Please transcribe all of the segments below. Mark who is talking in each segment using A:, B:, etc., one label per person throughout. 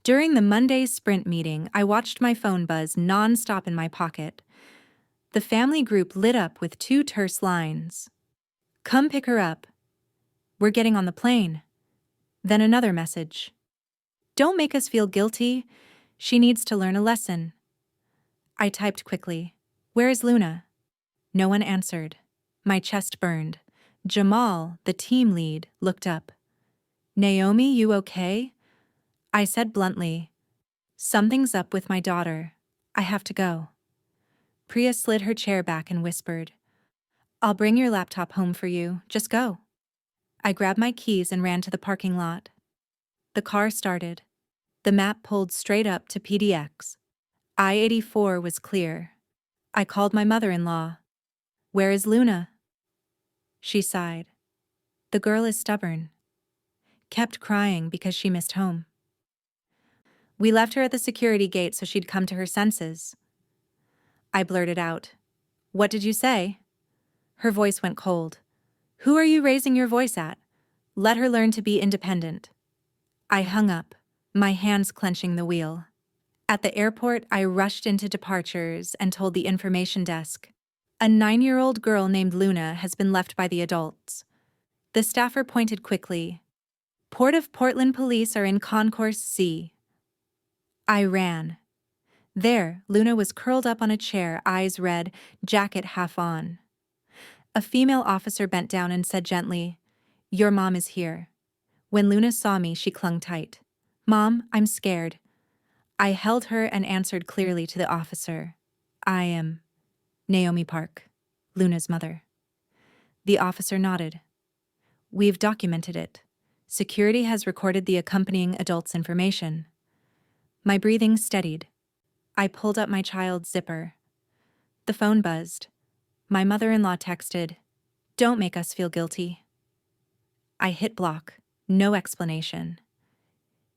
A: During the Monday sprint meeting, I watched my phone buzz nonstop in my pocket. The family group lit up with two terse lines. "Come pick her up. We're getting on the plane." Then another message. "Don't make us feel guilty. She needs to learn a lesson." I typed quickly. "Where is Luna?" No one answered. My chest burned. Jamal, the team lead, looked up. "Naomi, you okay?" I said bluntly, "Something's up with my daughter. I have to go." Priya slid her chair back and whispered, "I'll bring your laptop home for you. Just go." I grabbed my keys and ran to the parking lot. The car started. The map pulled straight up to PDX. I-84 was clear. I called my mother-in-law. "Where is Luna?" She sighed. "The girl is stubborn. Kept crying because she missed home. We left her at the security gate so she'd come to her senses." I blurted out, "What did you say?" Her voice went cold. "Who are you raising your voice at? Let her learn to be independent." I hung up, my hands clenching the wheel. At the airport, I rushed into departures and told the information desk, "A 9-year-old girl named Luna has been left by the adults." The staffer pointed quickly. "Port of Portland police are in Concourse C." I ran. There, Luna was curled up on a chair, eyes red, jacket half on. A female officer bent down and said gently, "Your mom is here." When Luna saw me, she clung tight. "Mom, I'm scared." I held her and answered clearly to the officer, "I am Naomi Park, Luna's mother." The officer nodded. "We've documented it. Security has recorded the accompanying adult's information." My breathing steadied. I pulled up my child's zipper. The phone buzzed. My mother-in-law texted, "Don't make us feel guilty." I hit block. No explanation.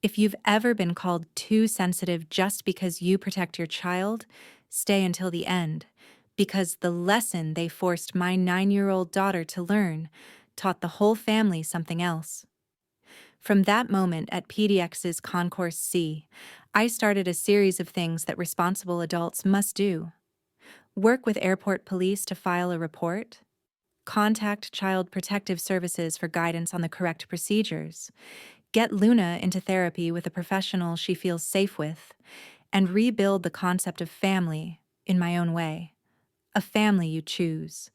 A: If you've ever been called too sensitive just because you protect your child, stay until the end, because the lesson they forced my 9-year-old daughter to learn taught the whole family something else. From that moment at PDX's Concourse C, I started a series of things that responsible adults must do. Work with airport police to file a report. Contact Child Protective Services for guidance on the correct procedures. Get Luna into therapy with a professional she feels safe with. And rebuild the concept of family in my own way. A family you choose,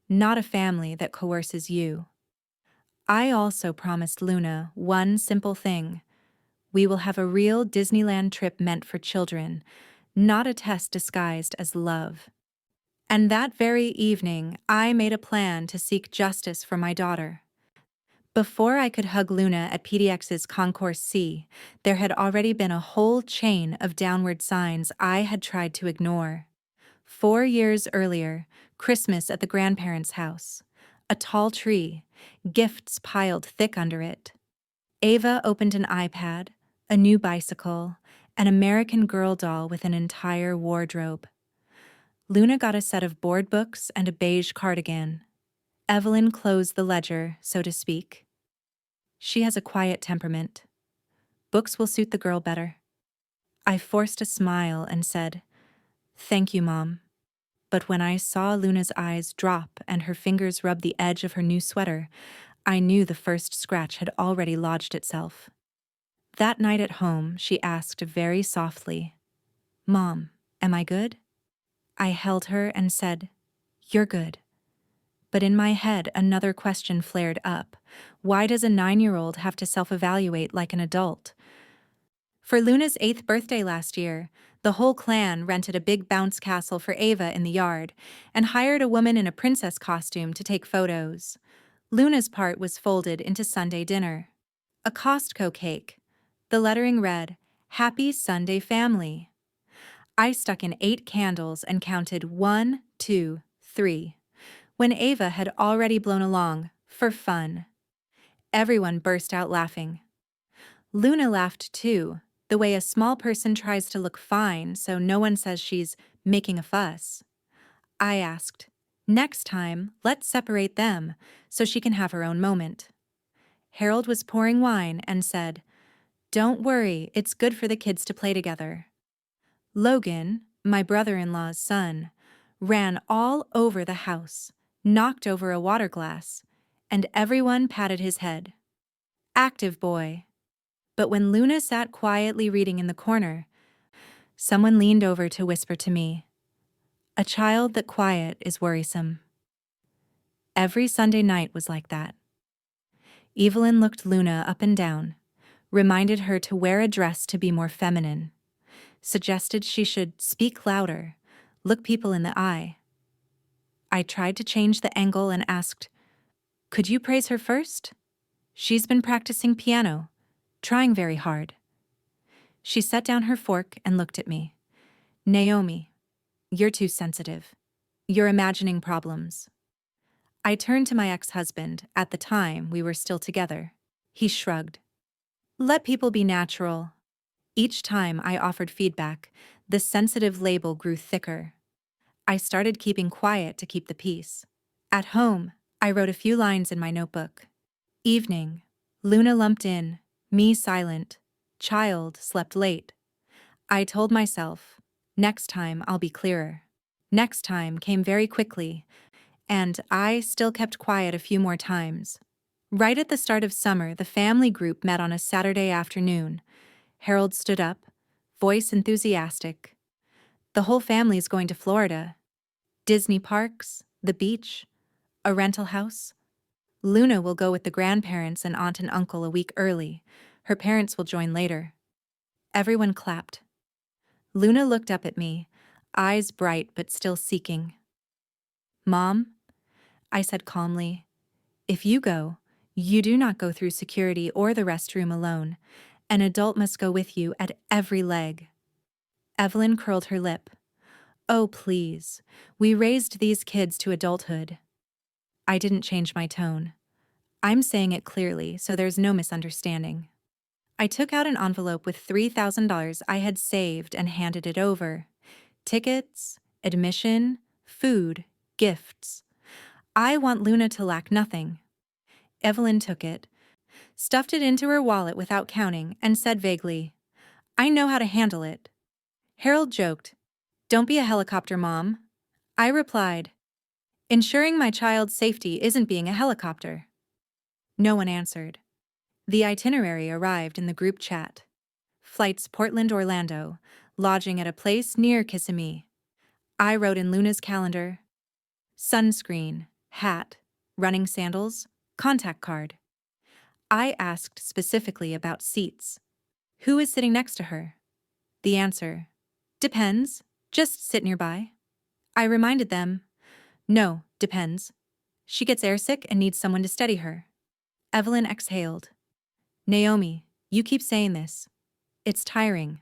A: not a family that coerces you. I also promised Luna one simple thing. We will have a real Disneyland trip meant for children, not a test disguised as love. And that very evening, I made a plan to seek justice for my daughter. Before I could hug Luna at PDX's Concourse C, there had already been a whole chain of downward signs I had tried to ignore. 4 years earlier, Christmas at the grandparents' house. A tall tree, gifts piled thick under it. Ava opened an iPad, a new bicycle, an American Girl doll with an entire wardrobe. Luna got a set of board books and a beige cardigan. Evelyn closed the ledger, so to speak. She has a quiet temperament. Books will suit the girl better. I forced a smile and said, "Thank you, Mom." But when I saw Luna's eyes drop and her fingers rub the edge of her new sweater, I knew the first scratch had already lodged itself. That night at home, she asked very softly, "Mom, am I good?" I held her and said, "You're good." But in my head, another question flared up. Why does a 9-year-old have to self-evaluate like an adult? For Luna's 8th birthday last year, the whole clan rented a big bounce castle for Ava in the yard and hired a woman in a princess costume to take photos. Luna's part was folded into Sunday dinner. A Costco cake. The lettering read, "Happy Sunday Family." I stuck in 8 candles and counted 1, 2, 3. When Ava had already blown along, for fun. Everyone burst out laughing. Luna laughed too, the way a small person tries to look fine so no one says she's making a fuss. I asked, "Next time, let's separate them so she can have her own moment." Harold was pouring wine and said, Don't worry, it's good for the kids to play together. Logan, my brother-in-law's son, ran all over the house, knocked over a water glass, and everyone patted his head. Active boy. But when Luna sat quietly reading in the corner, someone leaned over to whisper to me, "A child that quiet is worrisome." Every Sunday night was like that. Evelyn looked Luna up and down, reminded her to wear a dress to be more feminine, suggested she should speak louder, look people in the eye. I tried to change the angle and asked, "Could you praise her first? She's been practicing piano, trying very hard." She set down her fork and looked at me. "Naomi, you're too sensitive. You're imagining problems." I turned to my ex-husband. At the time, we were still together. He shrugged. "Let people be natural." Each time I offered feedback, the sensitive label grew thicker. I started keeping quiet to keep the peace. At home, I wrote a few lines in my notebook. Evening. Luna lumped in, me silent. Child slept late. I told myself, next time I'll be clearer. Next time came very quickly, and I still kept quiet a few more times. Right at the start of summer, the family group met on a Saturday afternoon. Harold stood up, voice enthusiastic. "The whole family's going to Florida. Disney parks, the beach, a rental house. Luna will go with the grandparents and aunt and uncle a week early. Her parents will join later." Everyone clapped. Luna looked up at me, eyes bright but still seeking. "Mom," I said calmly, "if you go, you do not go through security or the restroom alone. An adult must go with you at every leg." Evelyn curled her lip. "Oh, please. We raised these kids to adulthood." I didn't change my tone. I'm saying it clearly so there's no misunderstanding. I took out an envelope with $3,000 I had saved and handed it over. Tickets, admission, food, gifts. I want Luna to lack nothing. Evelyn took it, stuffed it into her wallet without counting, and said vaguely, "I know how to handle it." Harold joked, "Don't be a helicopter, Mom." I replied, "Ensuring my child's safety isn't being a helicopter." No one answered. The itinerary arrived in the group chat. Flights Portland-Orlando, lodging at a place near Kissimmee. I wrote in Luna's calendar, sunscreen, hat, running sandals, contact card. I asked specifically about seats. Who is sitting next to her? The answer, depends, just sit nearby. I reminded them, no, depends. She gets airsick and needs someone to steady her. Evelyn exhaled. Naomi, you keep saying this. It's tiring.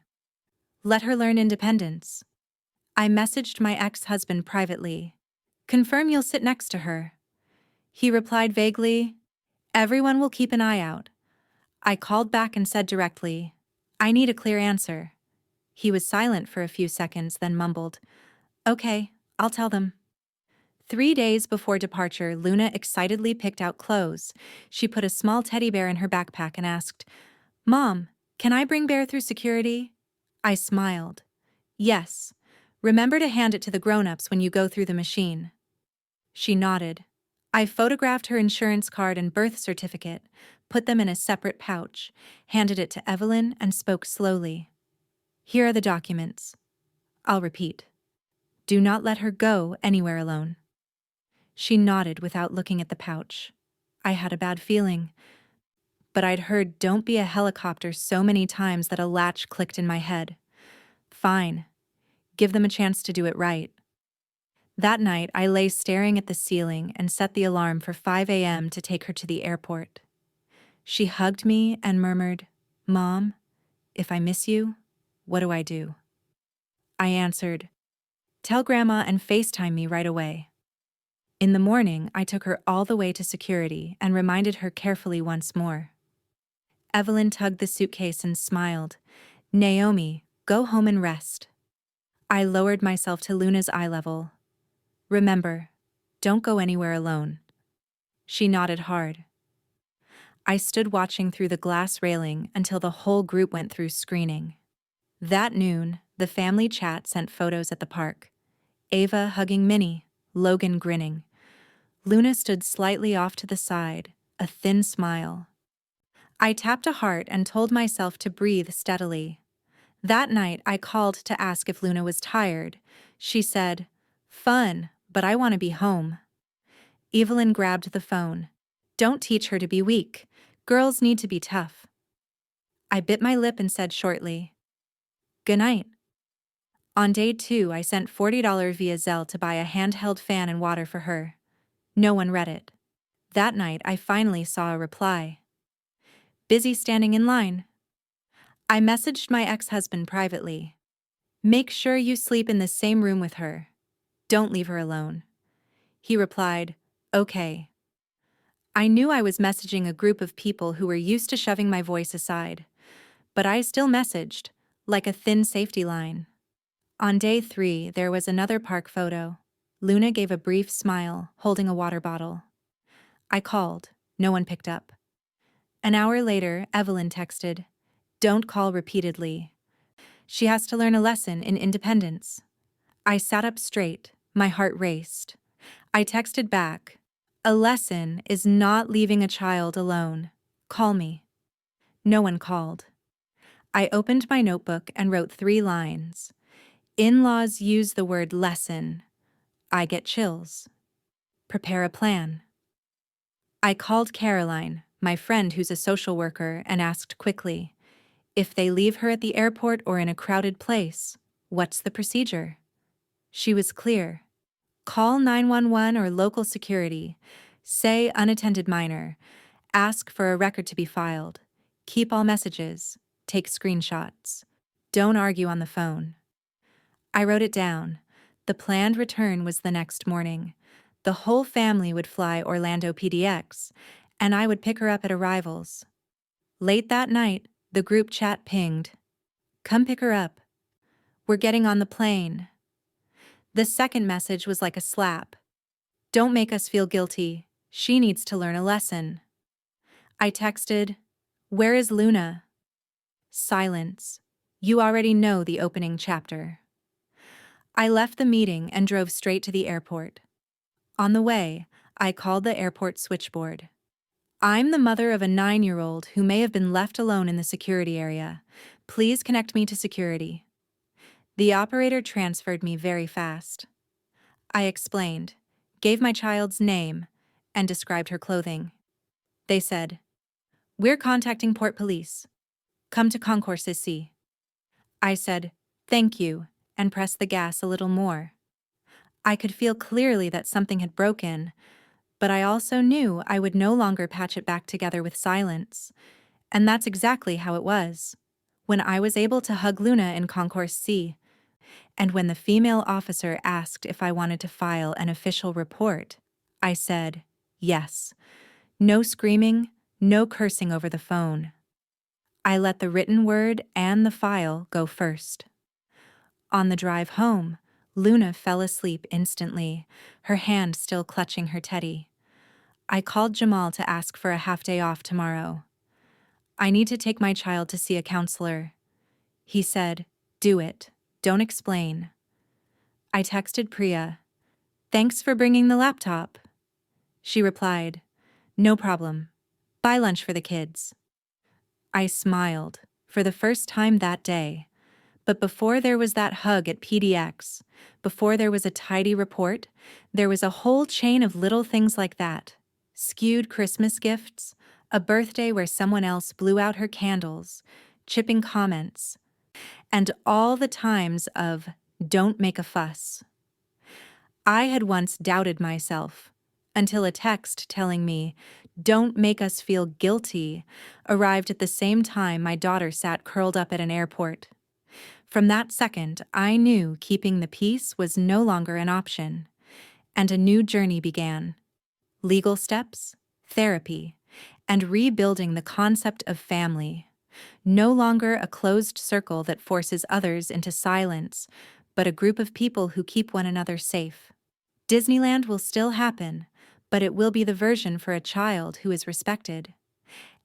A: Let her learn independence. I messaged my ex-husband privately. Confirm you'll sit next to her. He replied vaguely, everyone will keep an eye out. I called back and said directly, I need a clear answer. He was silent for a few seconds, then mumbled, okay, I'll tell them. 3 days before departure, Luna excitedly picked out clothes. She put a small teddy bear in her backpack and asked, Mom, can I bring Bear through security? I smiled. Yes. Remember to hand it to the grown-ups when you go through the machine. She nodded. I photographed her insurance card and birth certificate, put them in a separate pouch, handed it to Evelyn, and spoke slowly. Here are the documents. I'll repeat. Do not let her go anywhere alone. She nodded without looking at the pouch. I had a bad feeling, but I'd heard don't be a helicopter so many times that a latch clicked in my head. Fine. Give them a chance to do it right. That night, I lay staring at the ceiling and set the alarm for 5 a.m. to take her to the airport. She hugged me and murmured, Mom, if I miss you, what do I do? I answered, tell Grandma and FaceTime me right away. In the morning, I took her all the way to security and reminded her carefully once more. Evelyn tugged the suitcase and smiled. Naomi, go home and rest. I lowered myself to Luna's eye level. Remember, don't go anywhere alone. She nodded hard. I stood watching through the glass railing until the whole group went through screening. That noon, the family chat sent photos at the park. Ava hugging Minnie, Logan grinning. Luna stood slightly off to the side, a thin smile. I tapped a heart and told myself to breathe steadily. That night, I called to ask if Luna was tired. She said, "Fun, but I want to be home." Evelyn grabbed the phone. "Don't teach her to be weak. Girls need to be tough." I bit my lip and said shortly, "Good night." On day 2, I sent $40 via Zelle to buy a handheld fan and water for her. No one read it. That night, I finally saw a reply. "Busy standing in line." I messaged my ex-husband privately. "Make sure you sleep in the same room with her. Don't leave her alone." He replied, "Okay." I knew I was messaging a group of people who were used to shoving my voice aside, but I still messaged, like a thin safety line. On day 3, there was another park photo. Luna gave a brief smile, holding a water bottle. I called. No one picked up. An hour later, Evelyn texted, "Don't call repeatedly. She has to learn a lesson in independence." I sat up straight, my heart raced. I texted back, "A lesson is not leaving a child alone. Call me." No one called. I opened my notebook and wrote 3 lines. "In-laws use the word lesson. I get chills. Prepare a plan." I called Caroline, my friend who's a social worker, and asked quickly, "If they leave her at the airport or in a crowded place, what's the procedure?" She was clear. "Call 911 or local security. Say unattended minor. Ask for a record to be filed. Keep all messages. Take screenshots. Don't argue on the phone." I wrote it down. The planned return was the next morning. The whole family would fly Orlando PDX, and I would pick her up at arrivals. Late that night, the group chat pinged. "Come pick her up. We're getting on the plane." The second message was like a slap. "Don't make us feel guilty. She needs to learn a lesson." I texted, "Where is Luna?" Silence. You already know the opening chapter. I left the meeting and drove straight to the airport. On the way, I called the airport switchboard. "I'm the mother of a 9-year-old who may have been left alone in the security area. Please connect me to security." The operator transferred me very fast. I explained, gave my child's name, and described her clothing. They said, "We're contacting Port Police. Come to Concourse C." I said, "Thank you," and pressed the gas a little more. I could feel clearly that something had broken, but I also knew I would no longer patch it back together with silence. And that's exactly how it was. When I was able to hug Luna in Concourse C, and when the female officer asked if I wanted to file an official report, I said, yes. No screaming, no cursing over the phone. I let the written word and the file go first. On the drive home, Luna fell asleep instantly, her hand still clutching her teddy. I called Jamal to ask for a half-day off tomorrow. "I need to take my child to see a counselor." He said, "Do it. Don't explain." I texted Priya, "Thanks for bringing the laptop." She replied, "No problem. Buy lunch for the kids." I smiled, for the first time that day. But before there was that hug at PDX, before there was a tidy report, there was a whole chain of little things like that. Skewed Christmas gifts, a birthday where someone else blew out her candles, chipping comments, and all the times of "don't make a fuss." I had once doubted myself, until a text telling me, "Don't make us feel guilty," arrived at the same time my daughter sat curled up at an airport. From that second, I knew keeping the peace was no longer an option, and a new journey began. Legal steps, therapy, and rebuilding the concept of family. No longer a closed circle that forces others into silence, but a group of people who keep one another safe. Disneyland will still happen, but it will be the version for a child who is respected.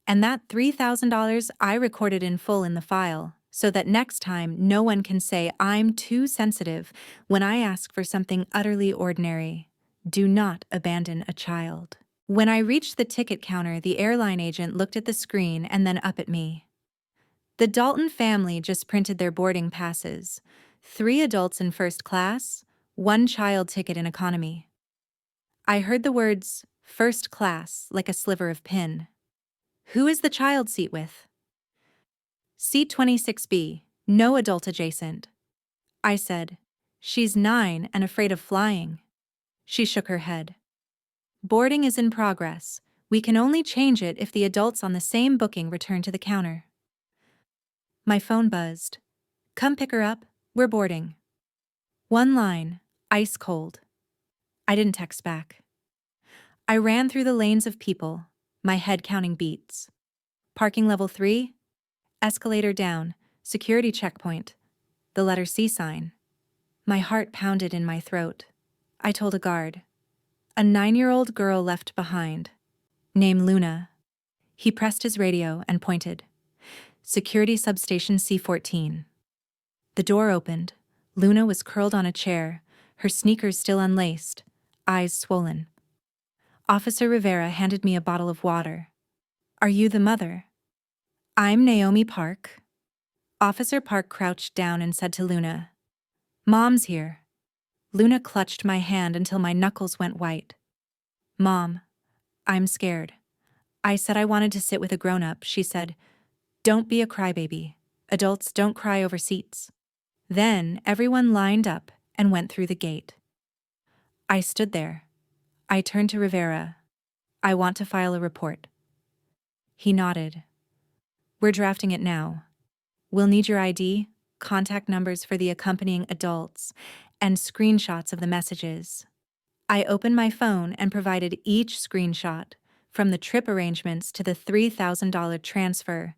A: And that $3,000 I recorded in full in the file, so that next time no one can say I'm too sensitive when I ask for something utterly ordinary. Do not abandon a child. When I reached the ticket counter, the airline agent looked at the screen and then up at me. The Dalton family just printed their boarding passes. 3 adults in first class, 1 child ticket in economy. I heard the words, first class, like a sliver of pin. Who is the child seat with? Seat 26B, no adult adjacent. I said, she's 9 and afraid of flying. She shook her head. Boarding is in progress. We can only change it if the adults on the same booking return to the counter. My phone buzzed. Come pick her up, we're boarding. 1 line, ice cold. I didn't text back. I ran through the lanes of people, my head counting beats. Parking level 3, escalator down, security checkpoint, the letter C sign. My heart pounded in my throat. I told a guard. A 9-year-old girl left behind. Name Luna. He pressed his radio and pointed. Security substation C14. The door opened. Luna was curled on a chair, her sneakers still unlaced, eyes swollen. Officer Rivera handed me a bottle of water. Are you the mother? I'm Naomi Park. Officer Park crouched down and said to Luna, Mom's here. Luna clutched my hand until my knuckles went white. Mom, I'm scared. I said I wanted to sit with a grown-up. She said, don't be a crybaby. Adults don't cry over seats. Then everyone lined up and went through the gate. I stood there. I turned to Rivera. I want to file a report. He nodded. We're drafting it now. We'll need your ID, contact numbers for the accompanying adults, and screenshots of the messages. I opened my phone and provided each screenshot, from the trip arrangements to the $3,000 transfer,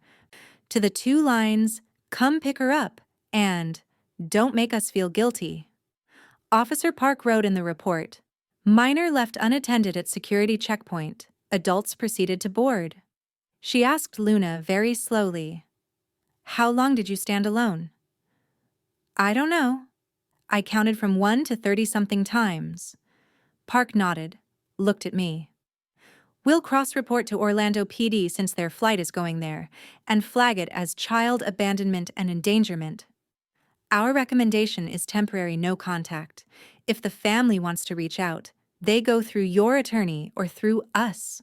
A: to the 2 lines, come pick her up, and don't make us feel guilty. Officer Park wrote in the report, minor left unattended at security checkpoint, adults proceeded to board. She asked Luna very slowly, how long did you stand alone? I don't know. I counted from 1 to 30-something times. Park nodded, looked at me. We'll cross-report to Orlando PD since their flight is going there, and flag it as child abandonment and endangerment. Our recommendation is temporary no contact. If the family wants to reach out, they go through your attorney or through us.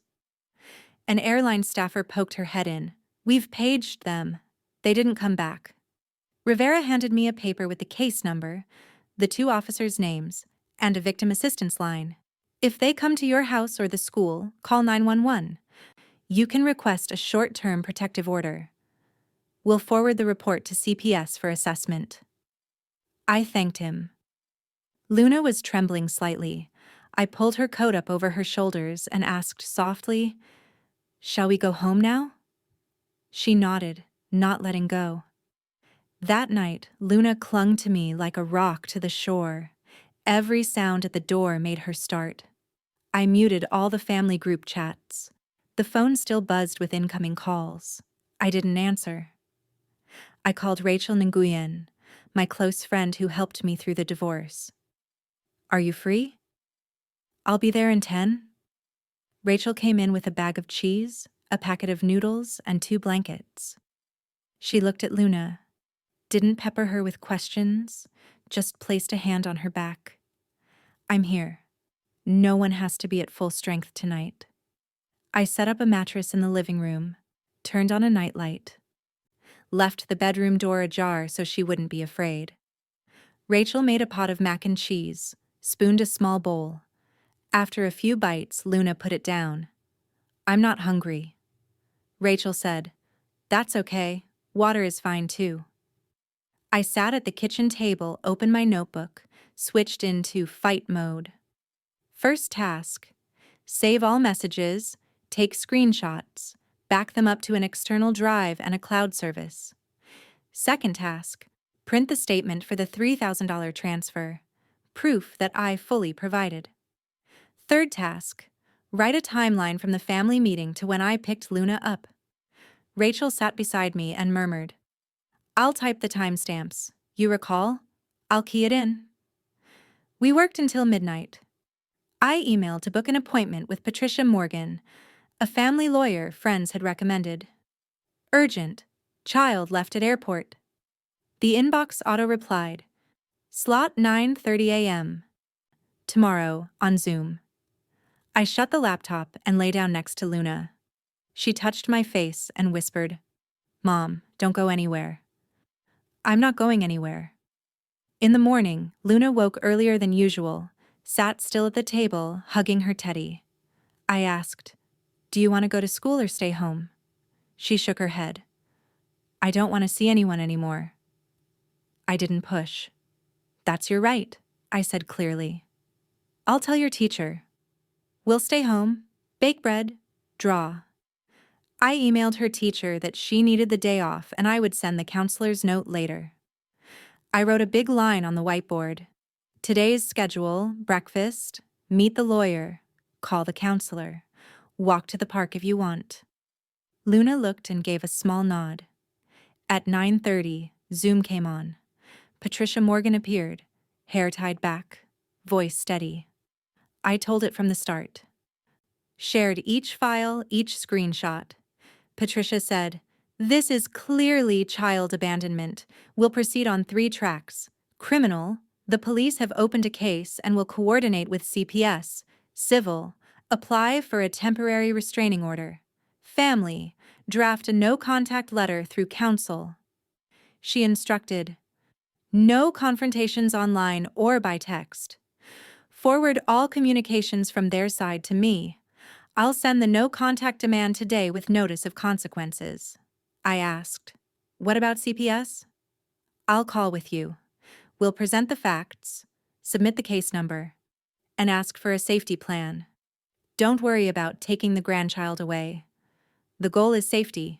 A: An airline staffer poked her head in. We've paged them. They didn't come back. Rivera handed me a paper with the case number, the 2 officers' names, and a victim assistance line. If they come to your house or the school, call 911. You can request a short-term protective order. We'll forward the report to CPS for assessment. I thanked him. Luna was trembling slightly. I pulled her coat up over her shoulders and asked softly, shall we go home now? She nodded, not letting go. That night, Luna clung to me like a rock to the shore. Every sound at the door made her start. I muted all the family group chats. The phone still buzzed with incoming calls. I didn't answer. I called Rachel Nguyen, my close friend who helped me through the divorce. Are you free? I'll be there in 10. Rachel came in with a bag of cheese, a packet of noodles, and 2 blankets. She looked at Luna, didn't pepper her with questions, just placed a hand on her back. I'm here. No one has to be at full strength tonight. I set up a mattress in the living room, turned on a nightlight, left the bedroom door ajar so she wouldn't be afraid. Rachel made a pot of mac and cheese, spooned a small bowl. After a few bites, Luna put it down. I'm not hungry. Rachel said, that's okay. Water is fine too. I sat at the kitchen table, opened my notebook, switched into fight mode. First task, save all messages, take screenshots, back them up to an external drive and a cloud service. Second task, print the statement for the $3,000 transfer, proof that I fully provided. Third task, write a timeline from the family meeting to when I picked Luna up. Rachel sat beside me and murmured, "I'll type the timestamps. You recall? I'll key it in." We worked until midnight. I emailed to book an appointment with Patricia Morgan, a family lawyer friends had recommended. Urgent. Child left at airport. The inbox auto-replied, "Slot 9:30 a.m. Tomorrow, on Zoom." I shut the laptop and lay down next to Luna. She touched my face and whispered, "Mom, don't go anywhere." "I'm not going anywhere." In the morning, Luna woke earlier than usual, sat still at the table, hugging her teddy. I asked, "Do you want to go to school or stay home?" She shook her head. "I don't want to see anyone anymore." I didn't push. "That's your right," I said clearly. "I'll tell your teacher. We'll stay home, bake bread, draw." I emailed her teacher that she needed the day off and I would send the counselor's note later. I wrote a big line on the whiteboard. Today's schedule: breakfast, meet the lawyer, call the counselor, walk to the park if you want. Luna looked and gave a small nod. At 9:30, Zoom came on. Patricia Morgan appeared, hair tied back, voice steady. I told it from the start. Shared each file, each screenshot. Patricia said, "This is clearly child abandonment. We'll proceed on 3 tracks. Criminal, the police have opened a case and will coordinate with CPS. Civil, apply for a temporary restraining order. Family, draft a no-contact letter through counsel." She instructed, "No confrontations online or by text. Forward all communications from their side to me. I'll send the no-contact demand today with notice of consequences." I asked, "What about CPS?" "I'll call with you. We'll present the facts, submit the case number, and ask for a safety plan. Don't worry about taking the grandchild away. The goal is safety.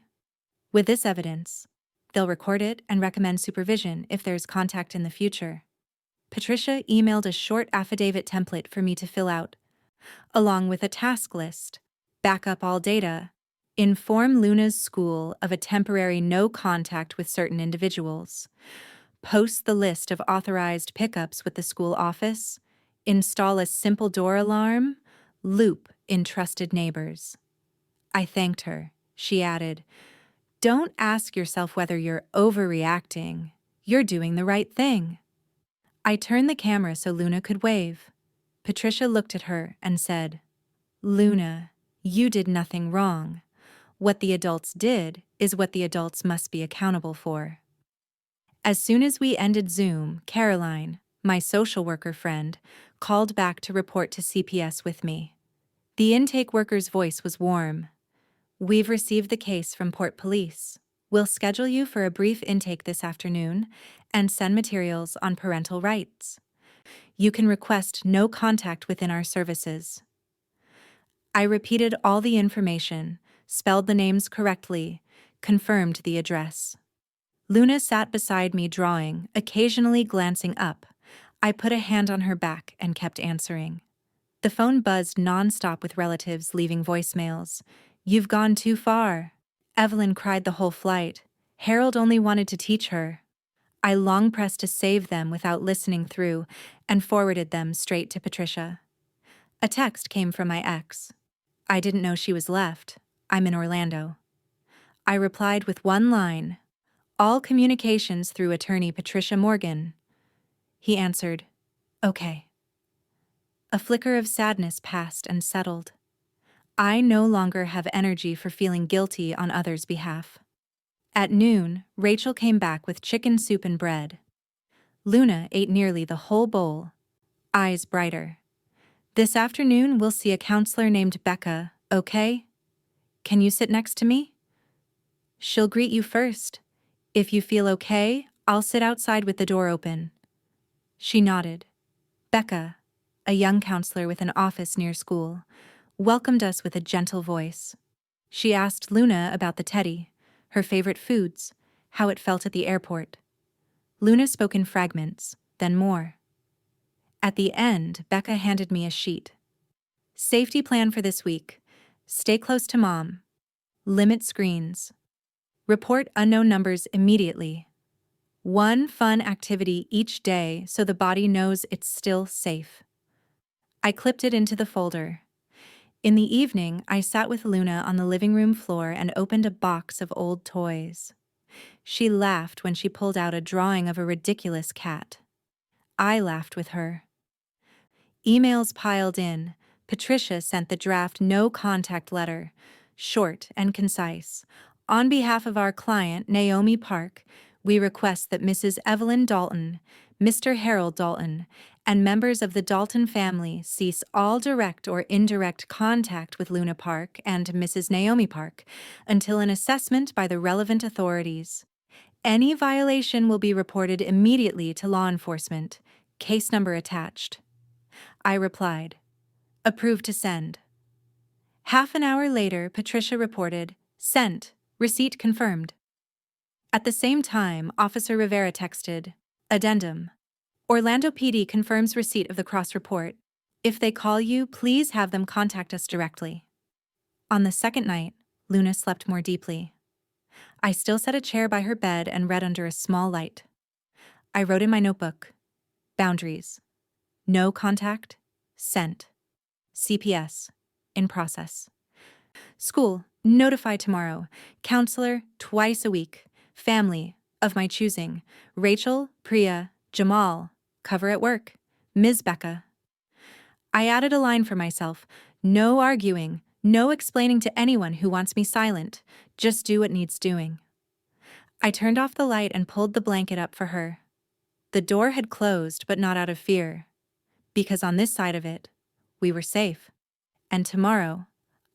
A: With this evidence, they'll record it and recommend supervision if there's contact in the future." Patricia emailed a short affidavit template for me to fill out, along with a task list: back up all data, inform Luna's school of a temporary no contact with certain individuals, post the list of authorized pickups with the school office, install a simple door alarm, loop in trusted neighbors. I thanked her. She added, "Don't ask yourself whether you're overreacting. You're doing the right thing." I turned the camera so Luna could wave. Patricia looked at her and said, "Luna, you did nothing wrong. What the adults did is what the adults must be accountable for." As soon as we ended Zoom, Caroline, my social worker friend, called back to report to CPS with me. The intake worker's voice was warm. "We've received the case from Port Police. We'll schedule you for a brief intake this afternoon and send materials on parental rights. You can request no contact within our services." I repeated all the information, spelled the names correctly, confirmed the address. Luna sat beside me drawing, occasionally glancing up. I put a hand on her back and kept answering. The phone buzzed nonstop with relatives leaving voicemails. "You've gone too far." Evelyn cried the whole flight. Harold only wanted to teach her. I long pressed to save them without listening through and forwarded them straight to Patricia. A text came from my ex. "I didn't know she was left. I'm in Orlando." I replied with one line, "All communications through attorney Patricia Morgan." He answered, "Okay." A flicker of sadness passed and settled. I no longer have energy for feeling guilty on others' behalf. At noon, Rachel came back with chicken soup and bread. Luna ate nearly the whole bowl, eyes brighter. "This afternoon we'll see a counselor named Becca, okay? Can you sit next to me? She'll greet you first. If you feel okay, I'll sit outside with the door open." She nodded. Becca, a young counselor with an office near school, welcomed us with a gentle voice. She asked Luna about the teddy, her favorite foods, how it felt at the airport. Luna spoke in fragments, then more. At the end, Becca handed me a sheet. "Safety plan for this week. Stay close to mom. Limit screens. Report unknown numbers immediately. One fun activity each day so the body knows it's still safe. I clipped it into the folder. In the evening, I sat with Luna on the living room floor and opened a box of old toys. She laughed when she pulled out a drawing of a ridiculous cat. I laughed with her. Emails piled in. Patricia sent the draft no-contact letter, short and concise. On behalf of our client, Naomi Park, we request that Mrs. Evelyn Dalton, Mr. Harold Dalton, and members of the Dalton family cease all direct or indirect contact with Luna Park and Mrs. Naomi Park until an assessment by the relevant authorities. Any violation will be reported immediately to law enforcement. Case number attached. I replied, approved to send. Half an hour later, Patricia reported, sent, receipt confirmed. At the same time, Officer Rivera texted, addendum. Orlando PD confirms receipt of the cross report. If they call you, please have them contact us directly. On the second night, Luna slept more deeply. I still set a chair by her bed and read under a small light. I wrote in my notebook, boundaries. No contact, sent. CPS, in process. School, notify tomorrow. Counselor, twice a week. Family, of my choosing. Rachel, Priya, Jamal, cover at work. Ms. Becca. I added a line for myself. No arguing, no explaining to anyone who wants me silent. Just do what needs doing. I turned off the light and pulled the blanket up for her. The door had closed, but not out of fear. Because on this side of it, we were safe. And tomorrow,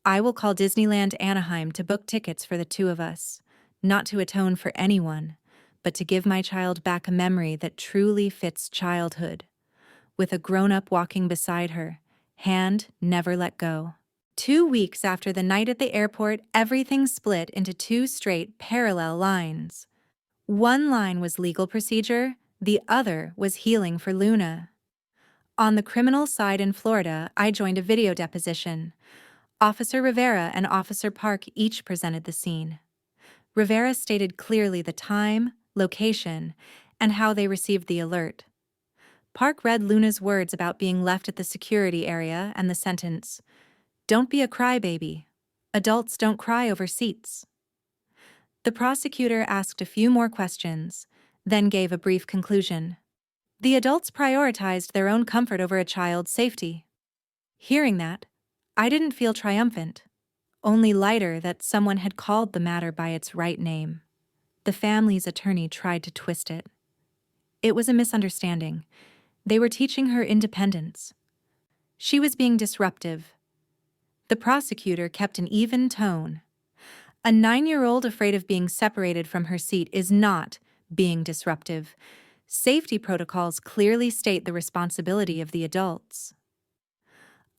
A: I will call Disneyland Anaheim to book tickets for the two of us, not to atone for anyone, but to give my child back a memory that truly fits childhood, with a grown-up walking beside her, hand never let go. 2 weeks after the night at the airport, everything split into two straight parallel lines. One line was legal procedure, the other was healing for Luna. On the criminal side in Florida, I joined a video deposition. Officer Rivera and Officer Park each presented the scene. Rivera stated clearly the time, location, and how they received the alert. Park read Luna's words about being left at the security area and the sentence, "Don't be a crybaby. Adults don't cry over seats." The prosecutor asked a few more questions, then gave a brief conclusion. The adults prioritized their own comfort over a child's safety. Hearing that, I didn't feel triumphant, only lighter that someone had called the matter by its right name. The family's attorney tried to twist it. It was a misunderstanding. They were teaching her independence. She was being disruptive. The prosecutor kept an even tone. A 9-year-old afraid of being separated from her seat is not being disruptive. Safety protocols clearly state the responsibility of the adults.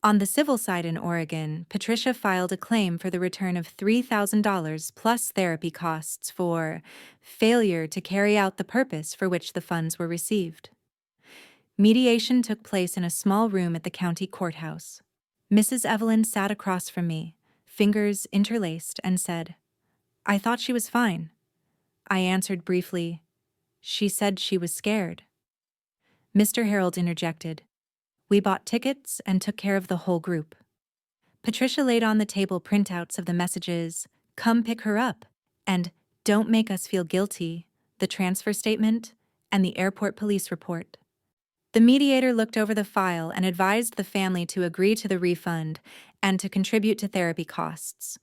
A: On the civil side in Oregon, Patricia filed a claim for the return of $3,000 plus therapy costs for failure to carry out the purpose for which the funds were received. Mediation took place in a small room at the county courthouse. Mrs. Evelyn sat across from me, fingers interlaced, and said, "I thought she was fine." I answered briefly, "She said she was scared." Mr. Harold interjected, "We bought tickets and took care of the whole group." Patricia laid on the table printouts of the messages, "Come pick her up," and "Don't make us feel guilty," the transfer statement, and the airport police report. The mediator looked over the file and advised the family to agree to the refund and to contribute to therapy costs.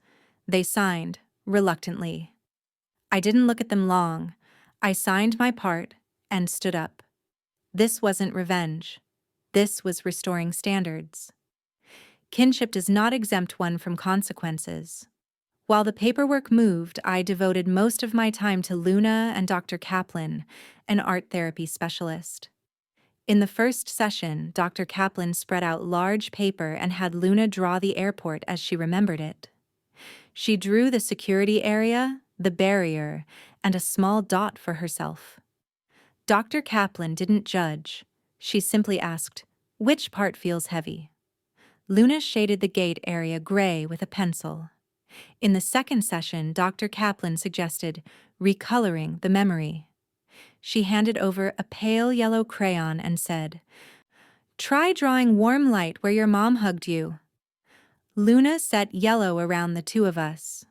A: They signed, reluctantly. I didn't look at them long. I signed my part and stood up. This wasn't revenge. This was restoring standards. Kinship does not exempt one from consequences. While the paperwork moved, I devoted most of my time to Luna and Dr. Kaplan, an art therapy specialist. In the first session, Dr. Kaplan spread out large paper and had Luna draw the airport as she remembered it. She drew the security area, the barrier, and a small dot for herself. Dr. Kaplan didn't judge. She simply asked, "Which part feels heavy?" Luna shaded the gate area gray with a pencil. In the second session, Dr. Kaplan suggested recoloring the memory. She handed over a pale yellow crayon and said, "Try drawing warm light where your mom hugged you." Luna set yellow around the two of us.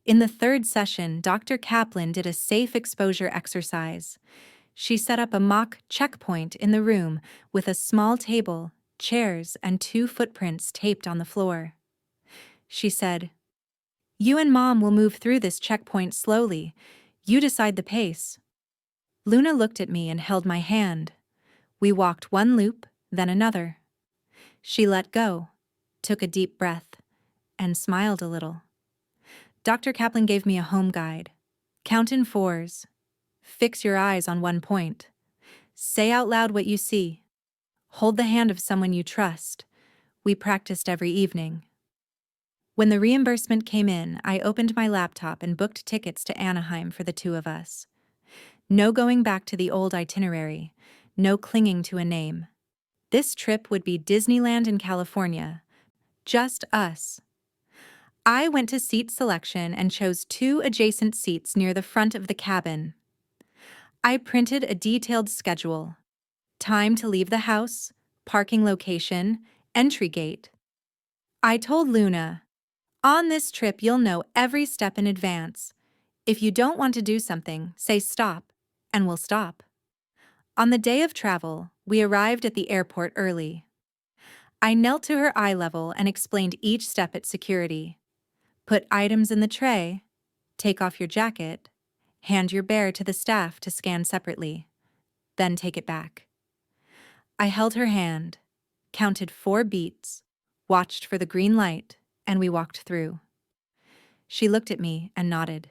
A: In the third session, Dr. Kaplan did a safe exposure exercise. She set up a mock checkpoint in the room with a small table, chairs, and 2 footprints taped on the floor. She said, "You and Mom will move through this checkpoint slowly. You decide the pace." Luna looked at me and held my hand. We walked one loop, then another. She let go, took a deep breath, and smiled a little. Dr. Kaplan gave me a home guide. Count in 4s. Fix your eyes on one point. Say out loud what you see. Hold the hand of someone you trust. We practiced every evening. When the reimbursement came in, I opened my laptop and booked tickets to Anaheim for the two of us. No going back to the old itinerary. No clinging to a name. This trip would be Disneyland in California. Just us. I went to seat selection and chose 2 adjacent seats near the front of the cabin. I printed a detailed schedule. Time to leave the house, parking location, entry gate. I told Luna, "On this trip you'll know every step in advance. If you don't want to do something, say stop, and we'll stop." On the day of travel, we arrived at the airport early. I knelt to her eye level and explained each step at security. Put items in the tray, take off your jacket, hand your bear to the staff to scan separately, then take it back. I held her hand, counted 4 beats, watched for the green light, and we walked through. She looked at me and nodded.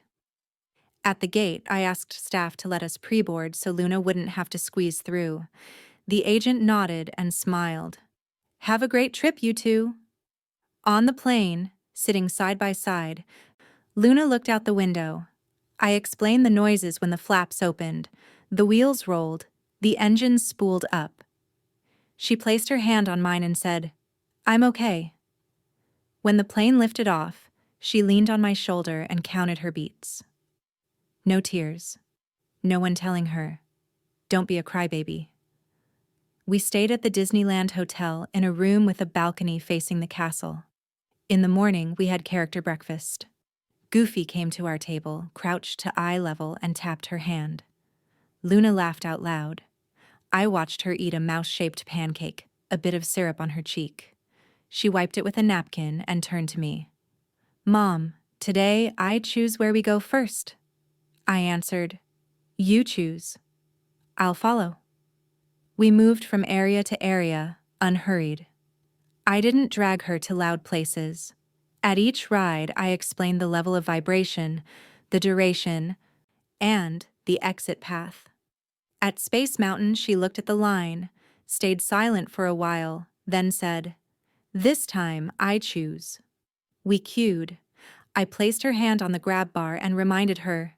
A: At the gate, I asked staff to let us pre-board so Luna wouldn't have to squeeze through. The agent nodded and smiled. "Have a great trip, you two." On the plane, sitting side by side, Luna looked out the window. I explained the noises when the flaps opened. The wheels rolled, the engines spooled up. She placed her hand on mine and said, "I'm okay." When the plane lifted off, she leaned on my shoulder and counted her beats. No tears. No one telling her, "Don't be a crybaby." We stayed at the Disneyland Hotel in a room with a balcony facing the castle. In the morning, we had character breakfast. Goofy came to our table, crouched to eye level, and tapped her hand. Luna laughed out loud. I watched her eat a mouse-shaped pancake, a bit of syrup on her cheek. She wiped it with a napkin and turned to me. "Mom, today I choose where we go first." I answered, "You choose. I'll follow." We moved from area to area, unhurried. I didn't drag her to loud places. At each ride, I explained the level of vibration, the duration, and the exit path. At Space Mountain, she looked at the line, stayed silent for a while, then said, "This time, I choose." We queued. I placed her hand on the grab bar and reminded her,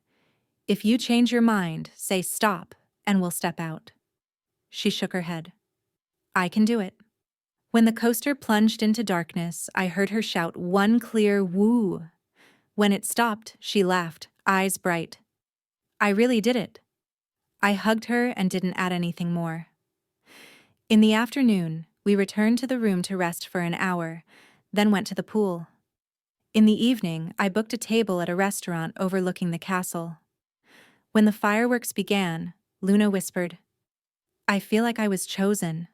A: "If you change your mind, say stop, and we'll step out." She shook her head. "I can do it." When the coaster plunged into darkness, I heard her shout one clear woo. When it stopped, she laughed, eyes bright. I really did it. I hugged her and didn't add anything more. In the afternoon, we returned to the room to rest for an hour, then went to the pool. In the evening, I booked a table at a restaurant overlooking the castle. When the fireworks began, Luna whispered, "I feel like I was chosen."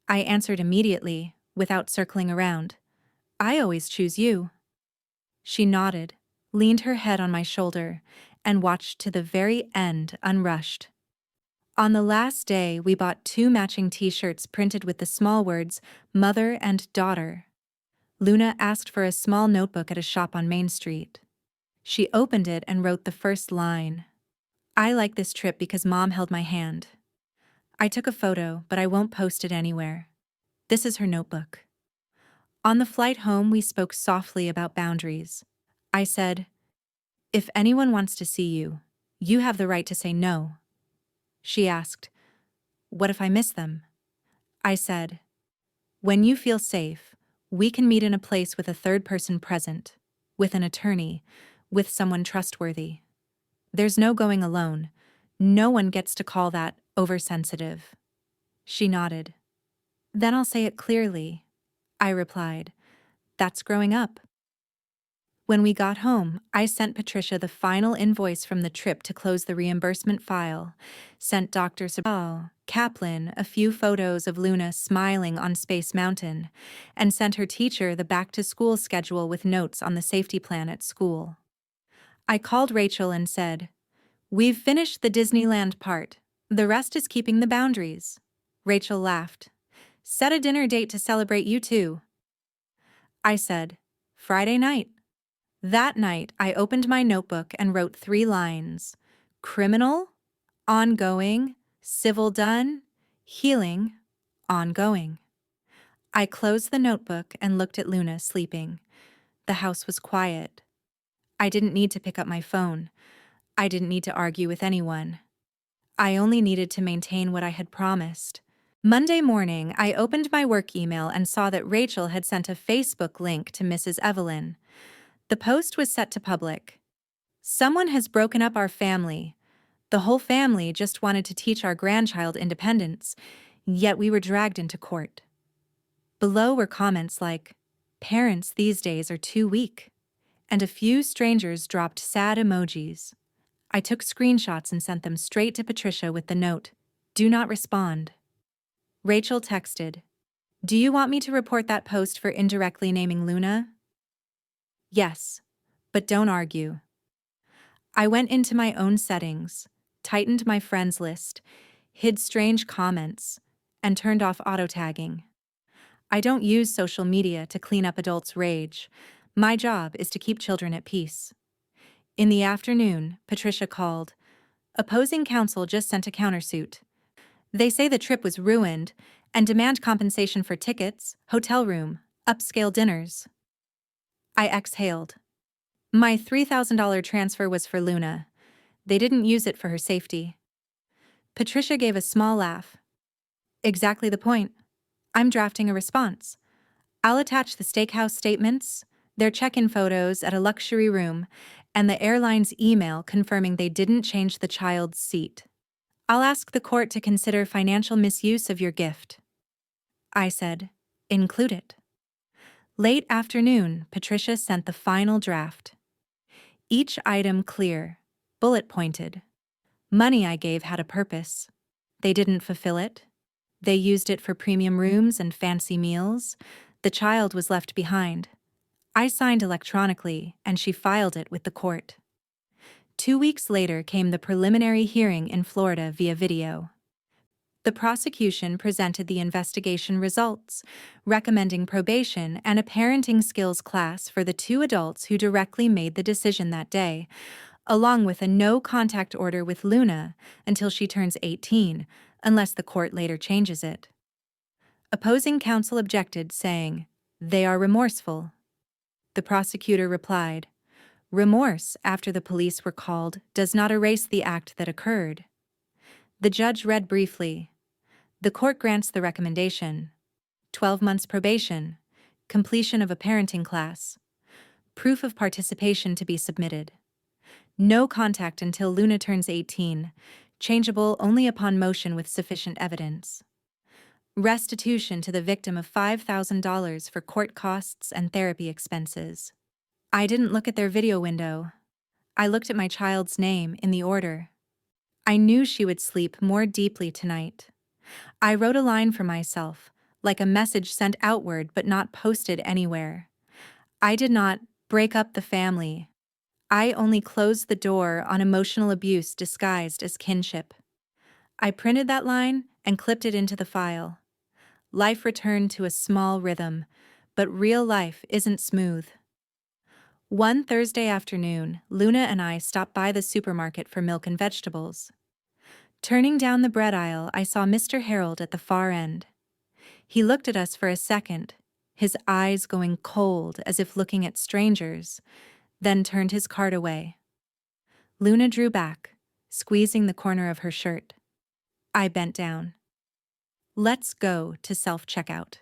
A: I answered immediately, without circling around, "I always choose you." She nodded, leaned her head on my shoulder, and watched to the very end unrushed. On the last day, we bought 2 matching t-shirts printed with the small words, "Mother" and "Daughter." Luna asked for a small notebook at a shop on Main Street. She opened it and wrote the first line. "I like this trip because Mom held my hand." I took a photo, but I won't post it anywhere. This is her notebook. On the flight home, we spoke softly about boundaries. I said, "If anyone wants to see you, you have the right to say no." She asked, "What if I miss them?" I said, "When you feel safe, we can meet in a place with a third person present. with an attorney, with someone trustworthy. There's no going alone. No one gets to call that oversensitive. She nodded. Then I'll say it clearly, I replied. That's growing up. When we got home, I sent Patricia the final invoice from the trip to close the reimbursement file, sent Dr. Kaplan a few photos of Luna smiling on Space Mountain, and sent her teacher the back-to-school schedule with notes on the safety plan at school. I called Rachel and said, "We've finished the Disneyland part. The rest is keeping the boundaries." Rachel laughed. "Set a dinner date to celebrate you too." I said, "Friday night." That night, I opened my notebook and wrote 3 lines. Criminal, ongoing, civil done, healing, ongoing. I closed the notebook and looked at Luna sleeping. The house was quiet. I didn't need to pick up my phone. I didn't need to argue with anyone. I only needed to maintain what I had promised. Monday morning, I opened my work email and saw that Rachel had sent a Facebook link to Mrs. Evelyn. The post was set to public. "Someone has broken up our family. The whole family just wanted to teach our grandchild independence, yet we were dragged into court." Below were comments like, "Parents these days are too weak," and a few strangers dropped sad emojis. I took screenshots and sent them straight to Patricia with the note, "Do not respond." Rachel texted, "Do you want me to report that post for indirectly naming Luna?" "Yes, but don't argue." I went into my own settings, tightened my friends list, hid strange comments, and turned off auto-tagging. I don't use social media to clean up adults' rage. My job is to keep children at peace. In the afternoon, Patricia called. Opposing counsel just sent a countersuit. They say the trip was ruined and demand compensation for tickets, hotel room, upscale dinners. I exhaled. My $3,000 transfer was for Luna. They didn't use it for her safety. Patricia gave a small laugh. Exactly the point. I'm drafting a response. I'll attach the steakhouse statements, their check-in photos at a luxury room, and the airline's email confirming they didn't change the child's seat. I'll ask the court to consider financial misuse of your gift. I said, "Include it." Late afternoon, Patricia sent the final draft. Each item clear, bullet-pointed. Money I gave had a purpose. They didn't fulfill it. They used it for premium rooms and fancy meals. The child was left behind. I signed electronically, and she filed it with the court. 2 weeks later came the preliminary hearing in Florida via video. The prosecution presented the investigation results, recommending probation and a parenting skills class for the 2 adults who directly made the decision that day, along with a no-contact order with Luna until she turns 18, unless the court later changes it. Opposing counsel objected, saying, "They are remorseful." The prosecutor replied, "Remorse after the police were called does not erase the act that occurred." The judge read briefly, "The court grants the recommendation. 12 months probation, completion of a parenting class, proof of participation to be submitted. No contact until Luna turns 18, changeable only upon motion with sufficient evidence. Restitution to the victim of $5,000 for court costs and therapy expenses." I didn't look at their video window. I looked at my child's name in the order. I knew she would sleep more deeply tonight. I wrote a line for myself, like a message sent outward but not posted anywhere. I did not break up the family. I only closed the door on emotional abuse disguised as kinship. I printed that line and clipped it into the file. Life returned to a small rhythm, but real life isn't smooth. One Thursday afternoon, Luna and I stopped by the supermarket for milk and vegetables. Turning down the bread aisle, I saw Mr. Harold at the far end. He looked at us for a second, his eyes going cold as if looking at strangers, then turned his cart away. Luna drew back, squeezing the corner of her shirt. I bent down. "Let's go to self-checkout."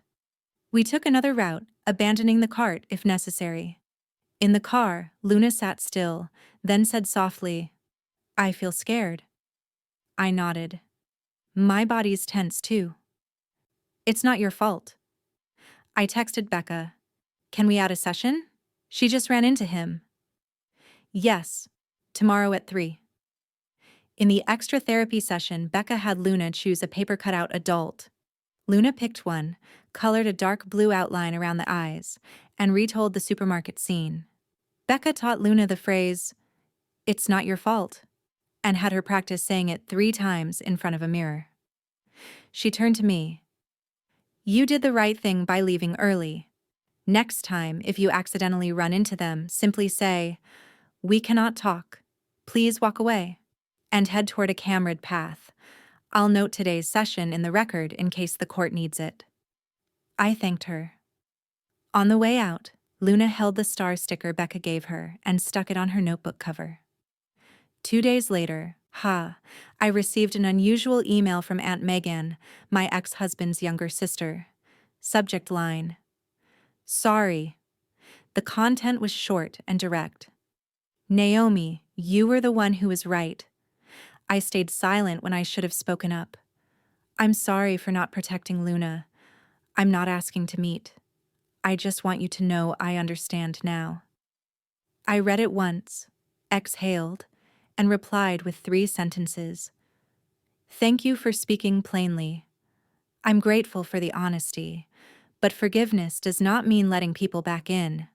A: We took another route, abandoning the cart if necessary. In the car, Luna sat still, then said softly, "I feel scared." I nodded. My body's tense too. "It's not your fault." I texted Becca, "Can we add a session? She just ran into him." "Yes, tomorrow at 3. In the extra therapy session, Becca had Luna choose a paper cutout adult. Luna picked one, colored a dark blue outline around the eyes, and retold the supermarket scene. Becca taught Luna the phrase, "It's not your fault," and had her practice saying it 3 times in front of a mirror. She turned to me. "You did the right thing by leaving early. Next time, if you accidentally run into them, simply say, 'We cannot talk. Please walk away,' and head toward a cambered path. I'll note today's session in the record in case the court needs it." I thanked her. On the way out, Luna held the star sticker Becca gave her and stuck it on her notebook cover. 2 days later, I received an unusual email from Aunt Megan, my ex-husband's younger sister. Subject line, "Sorry." The content was short and direct. "Naomi, you were the one who was right. I stayed silent when I should have spoken up. I'm sorry for not protecting Luna. I'm not asking to meet. I just want you to know I understand now." I read it once, exhaled, and replied with 3 sentences. "Thank you for speaking plainly. I'm grateful for the honesty, but forgiveness does not mean letting people back in.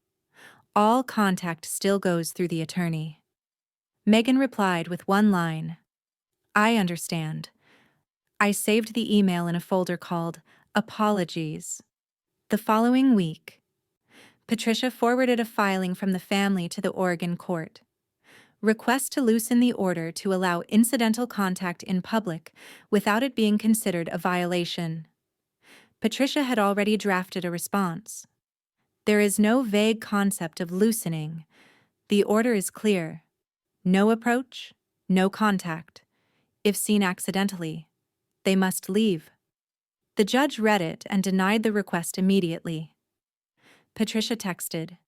A: All contact still goes through the attorney." Megan replied with 1 line, "I understand." I saved the email in a folder called Apologies. The following week, Patricia forwarded a filing from the family to the Oregon court. Request to loosen the order to allow incidental contact in public without it being considered a violation. Patricia had already drafted a response. There is no vague concept of loosening. The order is clear. No approach, no contact. If seen accidentally, they must leave. The judge read it and denied the request immediately. Patricia texted,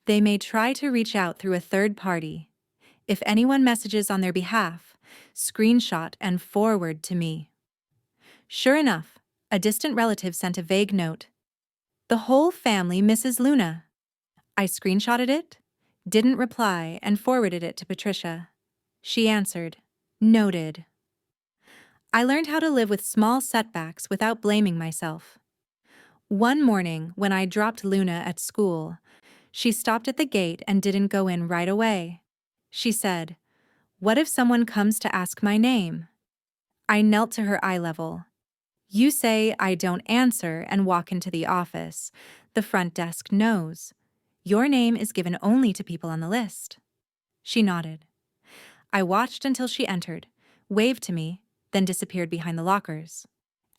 A: "They may try to reach out through a third party. If anyone messages on their behalf, screenshot and forward to me." Sure enough, a distant relative sent a vague note. "The whole family misses Luna." I screenshotted it, didn't reply, and forwarded it to Patricia. She answered, "Noted." I learned how to live with small setbacks without blaming myself. One morning, when I dropped Luna at school, she stopped at the gate and didn't go in right away. She said, "What if someone comes to ask my name?" I knelt to her eye level. "You say I don't answer and walk into the office. The front desk knows. Your name is given only to people on the list." She nodded. I watched until she entered, waved to me, then disappeared behind the lockers.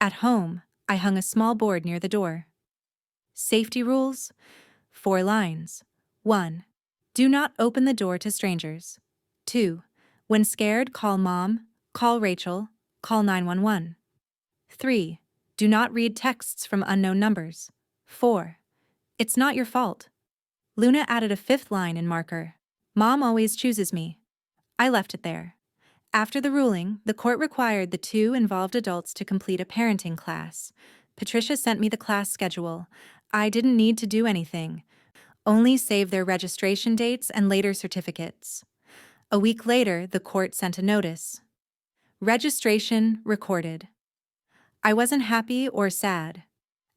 A: At home, I hung a small board near the door. Safety rules: 4 lines. 1. Do not open the door to strangers. 2. When scared, call Mom, call Rachel, call 911. 3. Do not read texts from unknown numbers. 4. It's not your fault. Luna added a 5th line in marker. Mom always chooses me. I left it there. After the ruling, the court required the 2 involved adults to complete a parenting class. Patricia sent me the class schedule. I didn't need to do anything, only save their registration dates and later certificates. A week later, the court sent a notice. Registration recorded. I wasn't happy or sad.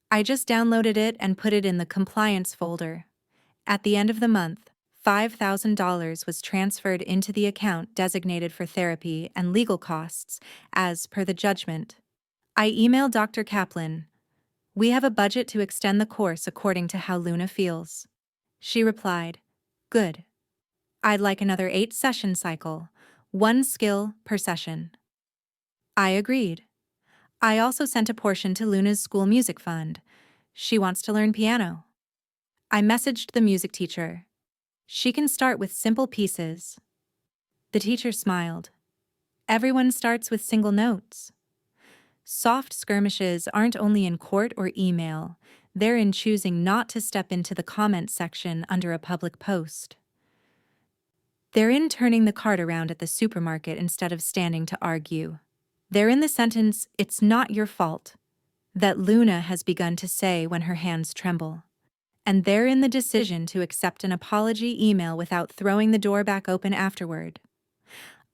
A: I just downloaded it and put it in the compliance folder. At the end of the month, $5,000 was transferred into the account designated for therapy and legal costs, as per the judgment. I emailed Dr. Kaplan. "We have a budget to extend the course according to how Luna feels." She replied, "Good. I'd like another 8-session cycle, 1 skill per session." I agreed. I also sent a portion to Luna's school music fund. She wants to learn piano. I messaged the music teacher. She can start with simple pieces. The teacher smiled. Everyone starts with single notes. Soft skirmishes aren't only in court or email, They're in choosing not to step into the comment section under a public post. They're in turning the cart around at the supermarket instead of standing to argue. They're in the sentence, "It's not your fault," that Luna has begun to say when her hands tremble. And they're in the decision to accept an apology email without throwing the door back open afterward.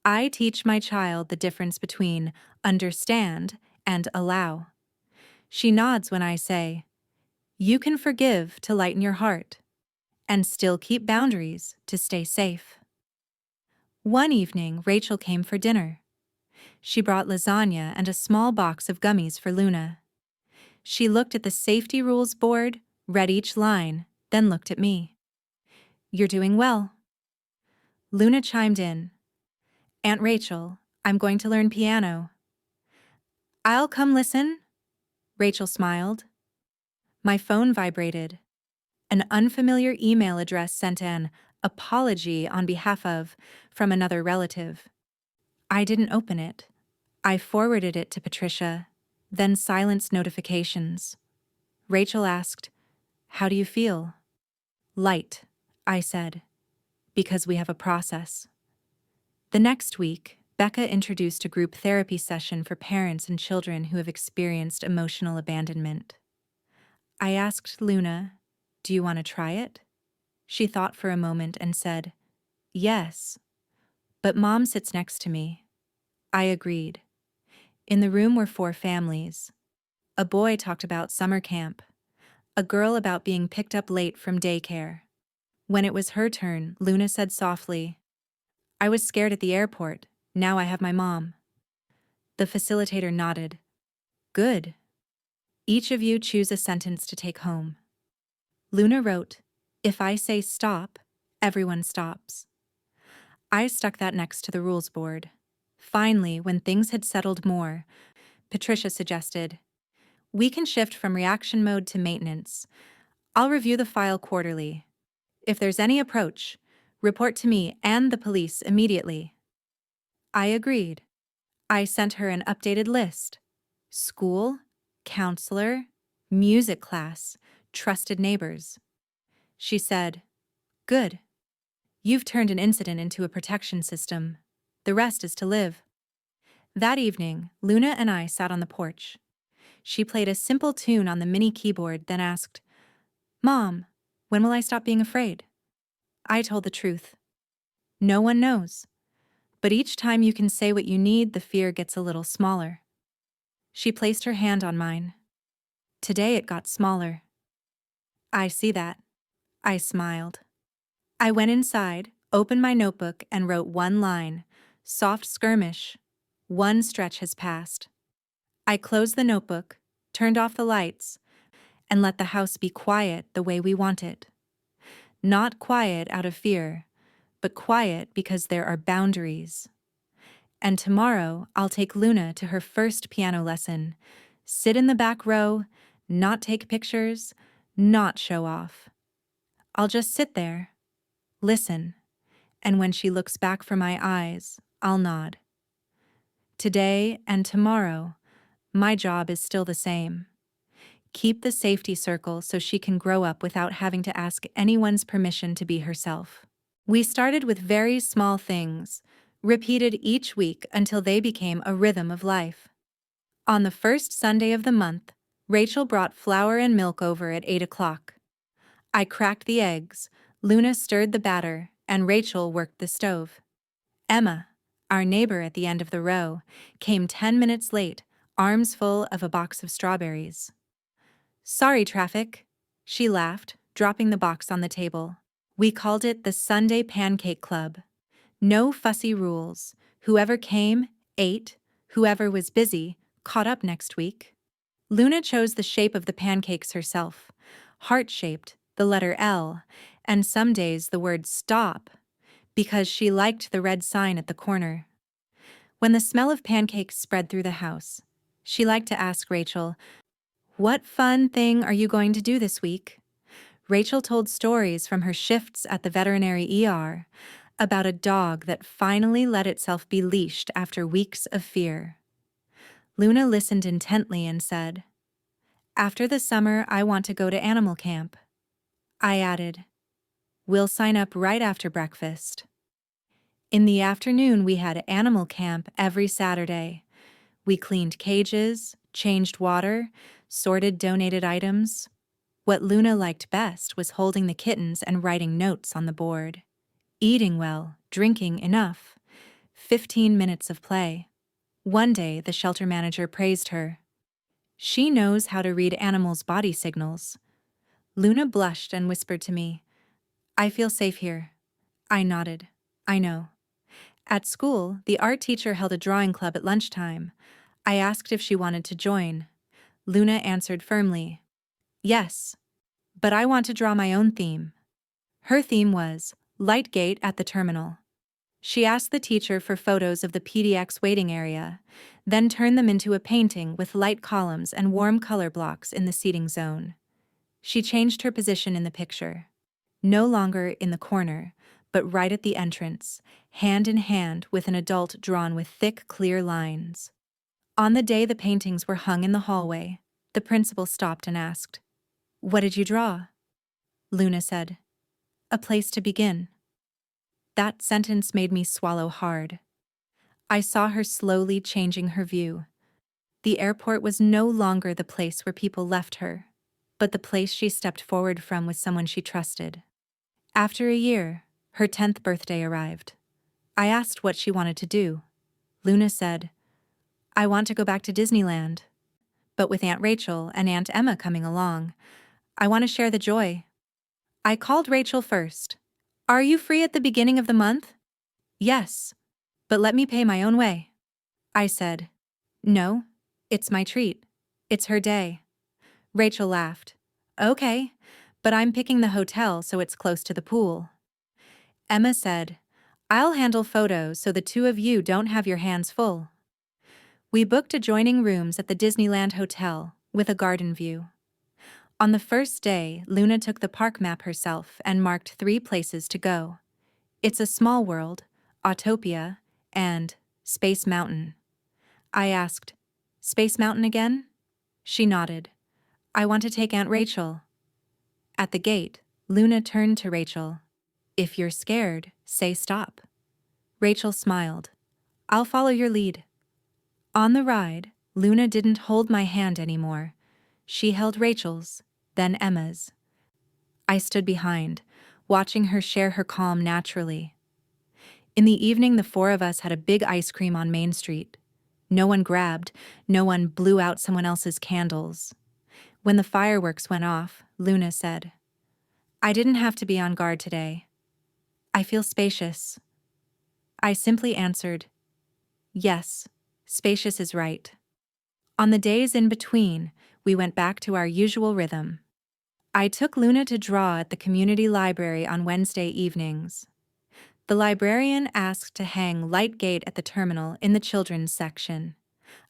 A: I teach my child the difference between understand and allow. She nods when I say, "You can forgive to lighten your heart, and still keep boundaries to stay safe." One evening, Rachel came for dinner. She brought lasagna and a small box of gummies for Luna. She looked at the safety rules board, read each line, then looked at me. "You're doing well." Luna chimed in. "Aunt Rachel, I'm going to learn piano." "I'll come listen," Rachel smiled. My phone vibrated. An unfamiliar email address sent an apology on behalf of from another relative. I didn't open it. I forwarded it to Patricia, then silenced notifications. Rachel asked, "How do you feel?" "Light," I said, "because we have a process." The next week, Becca introduced a group therapy session for parents and children who have experienced emotional abandonment. I asked Luna, "Do you want to try it?" She thought for a moment and said, "Yes, but Mom sits next to me." I agreed. In the room were 4 families. A boy talked about summer camp, a girl about being picked up late from daycare. When it was her turn, Luna said softly, "I was scared at the airport. Now I have my mom." The facilitator nodded. "Good. Each of you choose a sentence to take home." Luna wrote, "If I say stop, everyone stops." I stuck that next to the rules board. Finally, when things had settled more, Patricia suggested, "We can shift from reaction mode to maintenance. I'll review the file quarterly. If there's any approach, report to me and the police immediately." I agreed. I sent her an updated list: school, counselor, music class, trusted neighbors. She said, "Good. You've turned an incident into a protection system. The rest is to live." That evening, Luna and I sat on the porch. She played a simple tune on the mini keyboard, then asked, "Mom, when will I stop being afraid?" I told the truth. No one knows. But each time you can say what you need, the fear gets a little smaller. She placed her hand on mine. Today it got smaller. "I see that." I smiled. I went inside, opened my notebook, and wrote one line: "Soft skirmish. One stretch has passed." I closed the notebook, turned off the lights, and let the house be quiet the way we want it. Not quiet out of fear, but quiet because there are boundaries. And tomorrow I'll take Luna to her first piano lesson, sit in the back row, not take pictures, not show off. I'll just sit there, listen, and when she looks back for my eyes, I'll nod. Today and tomorrow, my job is still the same. Keep the safety circle so she can grow up without having to ask anyone's permission to be herself. We started with very small things, repeated each week until they became a rhythm of life. On the first Sunday of the month, Rachel brought flour and milk over at 8 o'clock. I cracked the eggs, Luna stirred the batter, and Rachel worked the stove. Emma, our neighbor at the end of the row, came 10 minutes late, arms full of a box of strawberries. "Sorry, traffic," she laughed, dropping the box on the table. We called it the Sunday Pancake Club. No fussy rules. Whoever came, ate. Whoever was busy, caught up next week. Luna chose the shape of the pancakes herself, heart-shaped, the letter L, and some days the word stop, because she liked the red sign at the corner. When the smell of pancakes spread through the house, she liked to ask Rachel, "What fun thing are you going to do this week?" Rachel told stories from her shifts at the veterinary ER about a dog that finally let itself be leashed after weeks of fear. Luna listened intently and said, After the summer, I want to go to animal camp. I added, we'll sign up right after breakfast. In the afternoon, we had animal camp every Saturday. We cleaned cages, changed water, sorted donated items. What Luna liked best was holding the kittens and writing notes on the board. Eating well, drinking enough. 15 minutes of play. One day, the shelter manager praised her. She knows how to read animals' body signals. Luna blushed and whispered to me, I feel safe here. I nodded. I know. At school, the art teacher held a drawing club at lunchtime. I asked if she wanted to join. Luna answered firmly, yes, but I want to draw my own theme. Her theme was Light Gate at the Terminal. She asked the teacher for photos of the PDX waiting area, then turned them into a painting with light columns and warm color blocks in the seating zone. She changed her position in the picture. No longer in the corner, but right at the entrance, hand in hand with an adult drawn with thick, clear lines. On the day the paintings were hung in the hallway, the principal stopped and asked, What did you draw? Luna said, A place to begin. That sentence made me swallow hard. I saw her slowly changing her view. The airport was no longer the place where people left her, but the place she stepped forward from with someone she trusted. After a year, her 10th birthday arrived. I asked what she wanted to do. Luna said, I want to go back to Disneyland. But with Aunt Rachel and Aunt Emma coming along, I want to share the joy. I called Rachel first. Are you free at the beginning of the month? Yes, but let me pay my own way. I said, No, it's my treat. It's her day. Rachel laughed. Okay, but I'm picking the hotel so it's close to the pool. Emma said, I'll handle photos so the two of you don't have your hands full. We booked adjoining rooms at the Disneyland Hotel with a garden view. On the first day, Luna took the park map herself and marked 3 places to go. It's a Small World, Autopia, and Space Mountain. I asked, Space Mountain again? She nodded. I want to take Aunt Rachel. At the gate, Luna turned to Rachel. If you're scared, say stop. Rachel smiled. I'll follow your lead. On the ride, Luna didn't hold my hand anymore. She held Rachel's, then Emma's. I stood behind, watching her share her calm naturally. In the evening, the 4 of us had a big ice cream on Main Street. No one grabbed, no one blew out someone else's candles. When the fireworks went off, Luna said, I didn't have to be on guard today. I feel spacious. I simply answered, Yes, spacious is right. On the days in between, we went back to our usual rhythm. I took Luna to draw at the community library on Wednesday evenings. The librarian asked to hang Light Gate at the terminal in the children's section.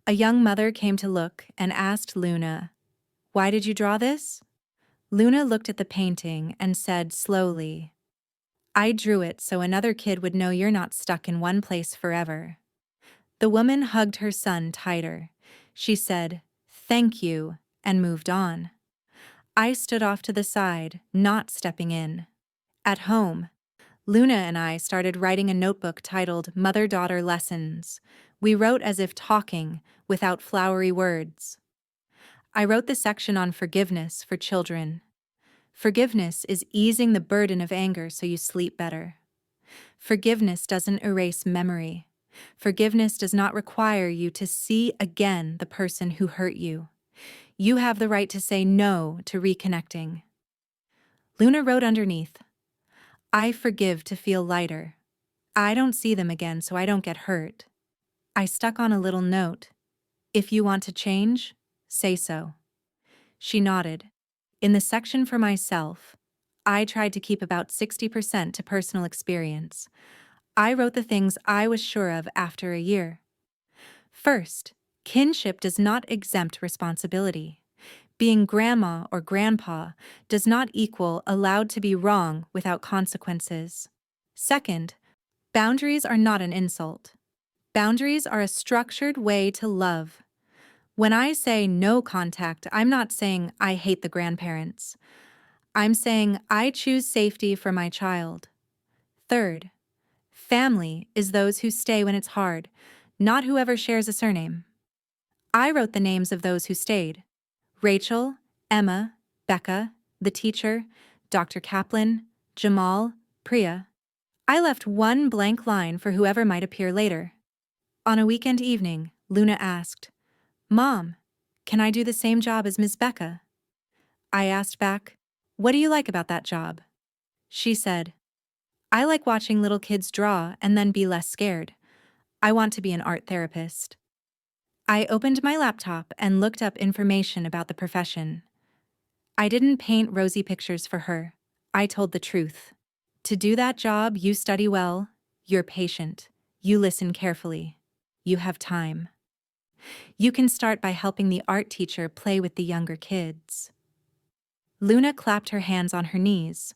A: A young mother came to look and asked Luna, Why did you draw this? Luna looked at the painting and said slowly, I drew it so another kid would know you're not stuck in one place forever. The woman hugged her son tighter. She said, Thank you, and moved on. I stood off to the side, not stepping in. At home, Luna and I started writing a notebook titled Mother-Daughter Lessons. We wrote as if talking, without flowery words. I wrote the section on forgiveness for children. Forgiveness is easing the burden of anger so you sleep better. Forgiveness doesn't erase memory. Forgiveness does not require you to see again the person who hurt you. You have the right to say no to reconnecting. Luna wrote underneath, I forgive to feel lighter. I don't see them again so I don't get hurt. I stuck on a little note. If you want to change, say so. She nodded. In the section for myself, I tried to keep about 60% to personal experience. I wrote the things I was sure of after a year. First, kinship does not exempt responsibility. Being grandma or grandpa does not equal allowed to be wrong without consequences. Second, boundaries are not an insult. Boundaries are a structured way to love. When I say no contact, I'm not saying I hate the grandparents. I'm saying I choose safety for my child. Third, family is those who stay when it's hard, not whoever shares a surname. I wrote the names of those who stayed: Rachel, Emma, Becca, the teacher, Dr. Kaplan, Jamal, Priya. I left one blank line for whoever might appear later. On a weekend evening, Luna asked, "Mom, can I do the same job as Ms. Becca?" I asked back, "What do you like about that job?" She said, "I like watching little kids draw and then be less scared. I want to be an art therapist." I opened my laptop and looked up information about the profession. I didn't paint rosy pictures for her. I told the truth. To do that job, you study well, you're patient, you listen carefully, you have time. You can start by helping the art teacher play with the younger kids. Luna clapped her hands on her knees.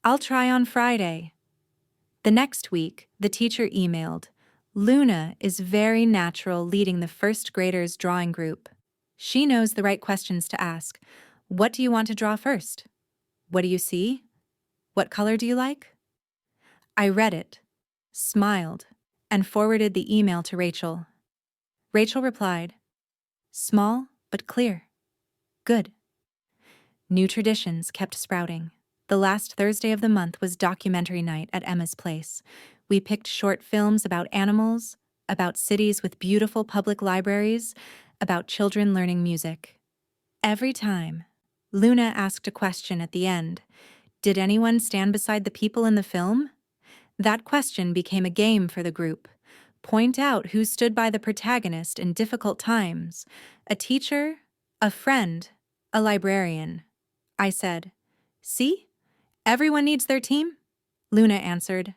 A: "I'll try on Friday." The next week, the teacher emailed, "Luna is very natural leading the first graders' drawing group. She knows the right questions to ask. What do you want to draw first? What do you see? What color do you like?" I read it, smiled, and forwarded the email to Rachel. Rachel replied, "Small but clear. Good." New traditions kept sprouting. The last Thursday of the month was documentary night at Emma's place. We picked short films about animals, about cities with beautiful public libraries, about children learning music. Every time, Luna asked a question at the end. Did anyone stand beside the people in the film? That question became a game for the group. Point out who stood by the protagonist in difficult times: a teacher, a friend, a librarian. I said, "See? Everyone needs their team?" Luna answered,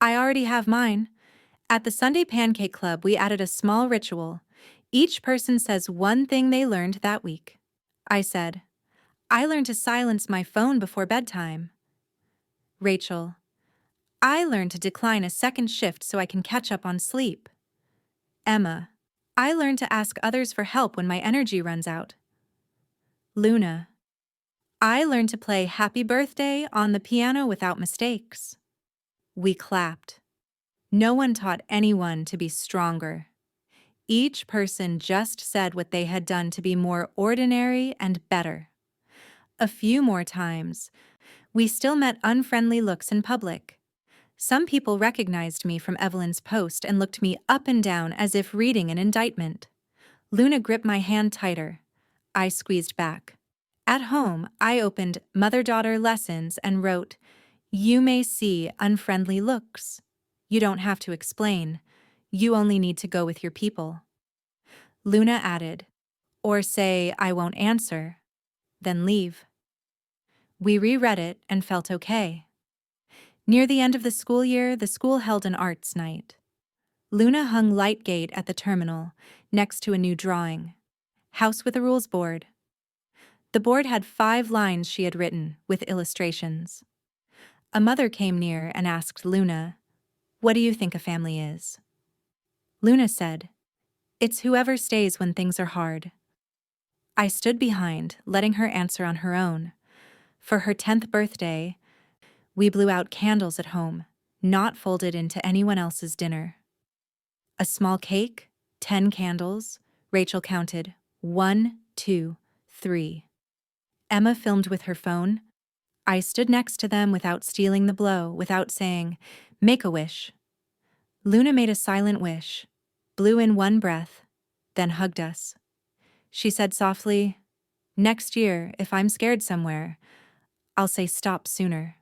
A: "I already have mine." At the Sunday Pancake Club, we added a small ritual. Each person says one thing they learned that week. I said, "I learned to silence my phone before bedtime." Rachel, "I learned to decline a second shift so I can catch up on sleep." Emma, "I learned to ask others for help when my energy runs out." Luna, "I learned to play Happy Birthday on the piano without mistakes." We clapped. No one taught anyone to be stronger. Each person just said what they had done to be more ordinary and better. A few more times, we still met unfriendly looks in public. Some people recognized me from Evelyn's post and looked me up and down as if reading an indictment. Luna gripped my hand tighter. I squeezed back. At home, I opened Mother-Daughter Lessons and wrote, "You may see unfriendly looks. You don't have to explain. You only need to go with your people." Luna added, "Or say I won't answer, then leave." We reread it and felt okay. Near the end of the school year, the school held an arts night. Luna hung Lightgate at the terminal, next to a new drawing. House with a rules board. The board had 5 lines she had written, with illustrations. A mother came near and asked Luna, "What do you think a family is?" Luna said, "It's whoever stays when things are hard." I stood behind, letting her answer on her own. For her 10th birthday, we blew out candles at home, not folded into anyone else's dinner. A small cake, 10 candles, Rachel counted, 1, 2, 3. Emma filmed with her phone. I stood next to them without stealing the blow, without saying, "Make a wish." Luna made a silent wish, blew in one breath, then hugged us. She said softly, "Next year, if I'm scared somewhere, I'll say stop sooner."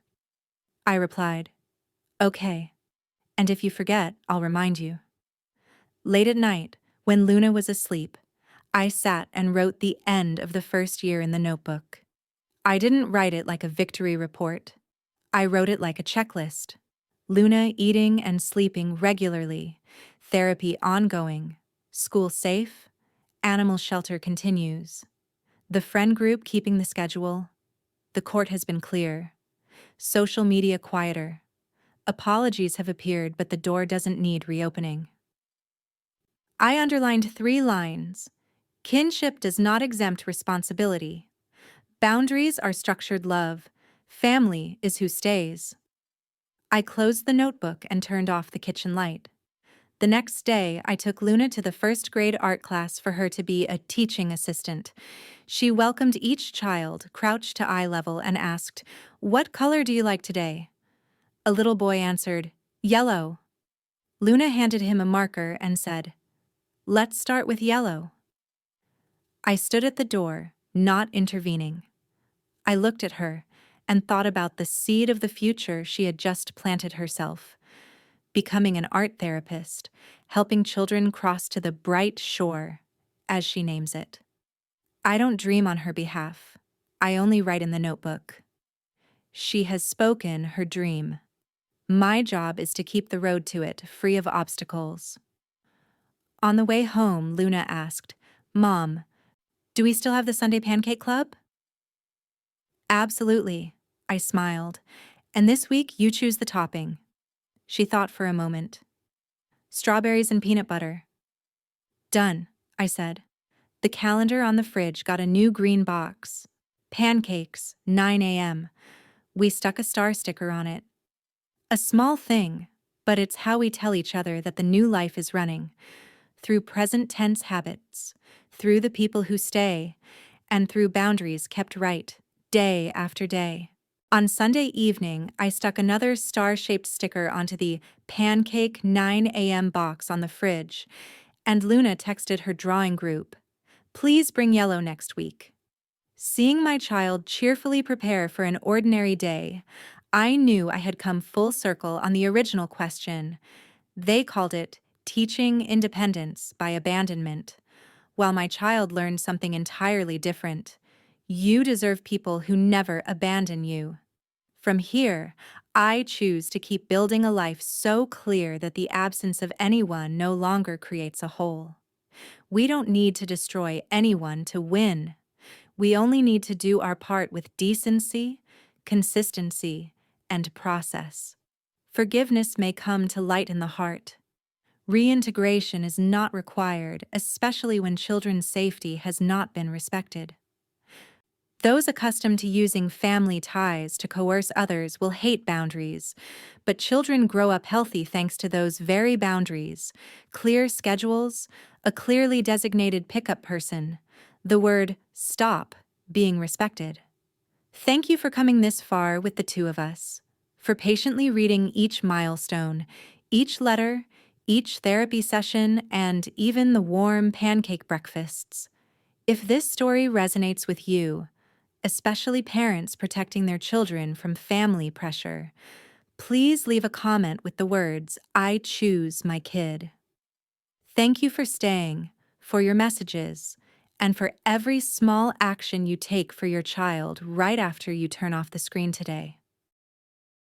A: I replied, "Okay, and if you forget, I'll remind you." Late at night, when Luna was asleep, I sat and wrote the end of the first year in the notebook. I didn't write it like a victory report. I wrote it like a checklist. Luna eating and sleeping regularly, therapy ongoing, school safe, animal shelter continues, the friend group keeping the schedule, the court has been clear, social media quieter, apologies have appeared but the door doesn't need reopening. I underlined 3 lines: Kinship does not exempt responsibility. Boundaries are structured love. Family is who stays. I closed the notebook and turned off the kitchen light. The next day, I took Luna to the first grade art class for her to be a teaching assistant. She welcomed each child, crouched to eye level, and asked, "What color do you like today?" A little boy answered, "Yellow." Luna handed him a marker and said, "Let's start with yellow." I stood at the door, not intervening. I looked at her and thought about the seed of the future she had just planted herself, becoming an art therapist, helping children cross to the bright shore, as she names it. I don't dream on her behalf. I only write in the notebook. She has spoken her dream. My job is to keep the road to it free of obstacles. On the way home, Luna asked, "Mom, do we still have the Sunday Pancake Club?" "Absolutely," I smiled. "And this week you choose the topping." She thought for a moment. "Strawberries and peanut butter." "Done," I said. The calendar on the fridge got a new green box. Pancakes, 9 a.m. We stuck a star sticker on it. A small thing, but it's how we tell each other that the new life is running. Through present tense habits, through the people who stay, and through boundaries kept right, day after day. On Sunday evening, I stuck another star-shaped sticker onto the Pancake 9 a.m. box on the fridge, and Luna texted her drawing group, "Please bring yellow next week." Seeing my child cheerfully prepare for an ordinary day, I knew I had come full circle on the original question. They called it teaching independence by abandonment, while my child learned something entirely different. You deserve people who never abandon you. From here, I choose to keep building a life so clear that the absence of anyone no longer creates a hole. We don't need to destroy anyone to win. We only need to do our part with decency, consistency, and process. Forgiveness may come to lighten the heart. Reintegration is not required, especially when children's safety has not been respected. Those accustomed to using family ties to coerce others will hate boundaries, but children grow up healthy thanks to those very boundaries: clear schedules, a clearly designated pickup person, the word "stop" being respected. Thank you for coming this far with the two of us, for patiently reading each milestone, each letter, each therapy session, and even the warm pancake breakfasts. If this story resonates with you, especially parents protecting their children from family pressure, please leave a comment with the words, "I choose my kid." Thank you for staying, for your messages, and for every small action you take for your child right after you turn off the screen today.